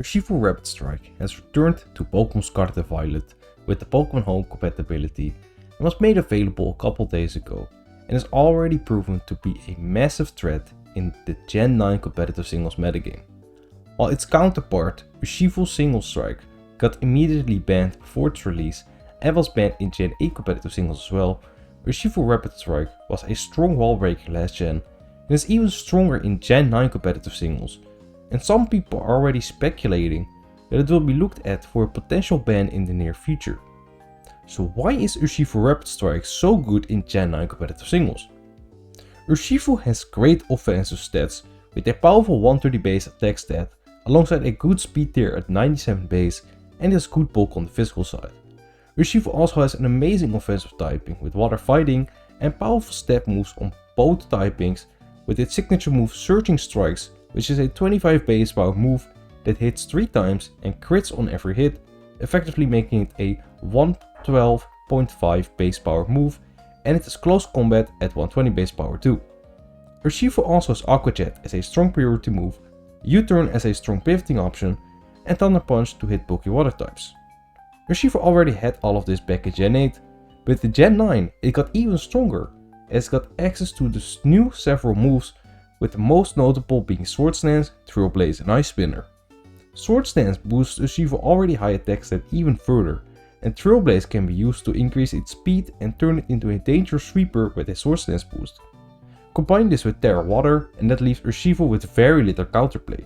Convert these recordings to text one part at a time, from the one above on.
Urshifu-Rapid-Strike has returned to Pokémon Scarlet Violet with the Pokémon Home compatibility and was made available a couple days ago and is already proven to be a massive threat in the Gen 9 competitive singles metagame. While its counterpart, Urshifu-Single-Strike, got immediately banned before its release and was banned in Gen 8 competitive singles as well, Urshifu-Rapid-Strike was a strong wallbreaker last gen and is even stronger in Gen 9 competitive singles, and some people are already speculating that it will be looked at for a potential ban in the near future. So why is Urshifu-Rapid-Strike so good in Gen 9 competitive singles? Urshifu has great offensive stats with a powerful 130 base attack stat alongside a good speed tier at 97 base and has good bulk on the physical side. Urshifu also has an amazing offensive typing with water fighting and powerful stab moves on both typings with its signature move Surging Strikes, which is a 25 base power move that hits 3 times and crits on every hit, effectively making it a 112.5 base power move, and it has close combat at 120 base power too. Urshifu also has Aqua Jet as a strong priority move, U-turn as a strong pivoting option, and Thunder Punch to hit bulky water types. Urshifu already had all of this back in Gen 8, but in Gen 9 it got even stronger as it got access to the new several moves, with the most notable being Sword Stance, Thrill Blaze and Ice Spinner. Sword Stance boosts Urshifu already high attack stat even further, and Thrill Blaze can be used to increase its speed and turn it into a dangerous sweeper with a Sword Stance boost. Combine this with Terra Water and that leaves Urshifu with very little counterplay.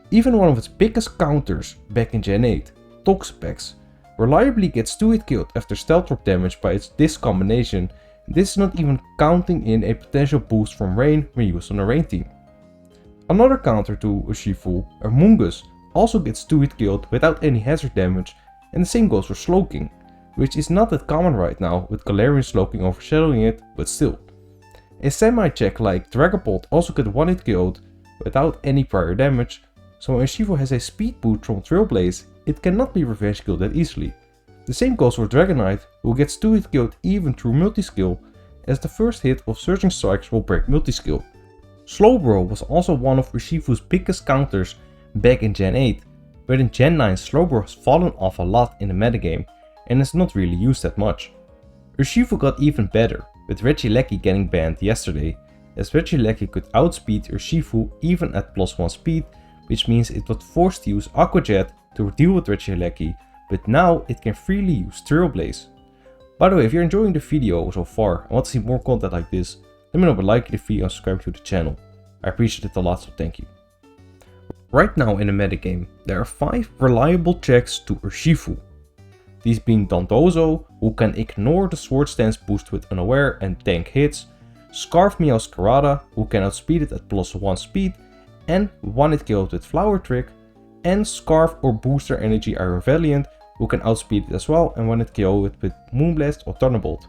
Even one of its biggest counters back in Gen 8, Toxapex, reliably gets 2-hit killed after stealth drop damage by this combination. This is not even counting in a potential boost from Rain when used on a Rain team. Another counter to Urshifu, Amoonguss, also gets 2-hit killed without any hazard damage, and the same goes for Slowking, which is not that common right now with Galarian Slowking overshadowing it, but still. A semi-check like Dragapult also gets 1-hit killed without any prior damage, so when Urshifu has a speed boost from Thrill Blaze, it cannot be revenge killed that easily. The same goes for Dragonite, who gets 2-hit killed even through multi-skill, as the first hit of Surging Strikes will break multi-skill. Slowbro was also one of Urshifu's biggest counters back in Gen 8, but in Gen 9 Slowbro has fallen off a lot in the metagame and is not really used that much. Urshifu got even better, with Regieleki getting banned yesterday, as Regieleki could outspeed Urshifu even at +1 speed, which means it was forced to use Aqua Jet to deal with Regieleki, but now it can freely use Thrill Blaze. By the way, if you're enjoying the video so far and want to see more content like this, let me know by liking the video and subscribing to the channel. I appreciate it a lot, so thank you. Right now in the metagame, there are 5 reliable checks to Urshifu. These being Dondozo, who can ignore the Sword Stance boost with Unaware and tank hits, Scarf Meowscarada, who can outspeed it at +1 speed and 1-hit killed with Flower Trick, and Scarf or Booster Energy Iron Valiant, who can outspeed it as well and 1-hit KO it with Moonblast or Thunderbolt.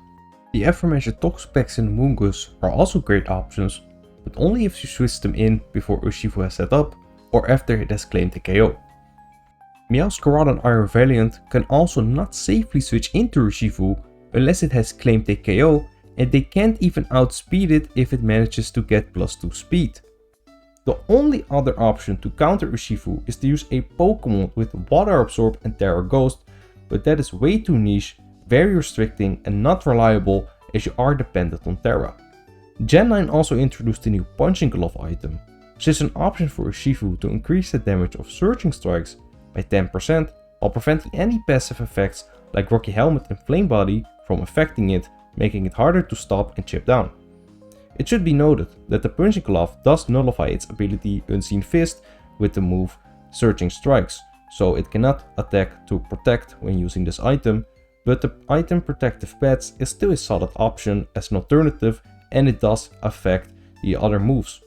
The aforementioned Toxapex and Amoonguss are also great options, but only if you switch them in before Urshifu has set up or after it has claimed a KO. Meowscarada and Iron Valiant can also not safely switch into Urshifu unless it has claimed a KO, and they can't even outspeed it if it manages to get +2 speed. The only other option to counter Urshifu is to use a Pokémon with Water Absorb and Terra Ghost, but that is way too niche, very restricting and not reliable as you are dependent on Terra. Gen 9 also introduced a new Punching Glove item, which is an option for Urshifu to increase the damage of Surging Strikes by 10% while preventing any passive effects like Rocky Helmet and Flame Body from affecting it, making it harder to stop and chip down. It should be noted that the Punching Glove does nullify its ability Unseen Fist with the move Surging Strikes, so it cannot attack to protect when using this item, but the item Protective Pads is still a solid option as an alternative, and it does affect the other moves.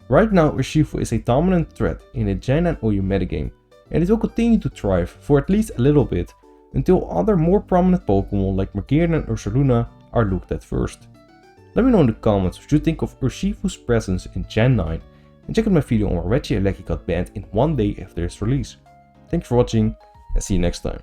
Right now Urshifu is a dominant threat in the Gen 9 OU metagame, and it will continue to thrive for at least a little bit until other more prominent Pokémon like Magearna and Ursaluna are looked at first. Let me know in the comments what you think of Urshifu's presence in Gen 9, and check out my video on why Regieleki got banned in 1 day after its release. Thank you for watching and see you next time.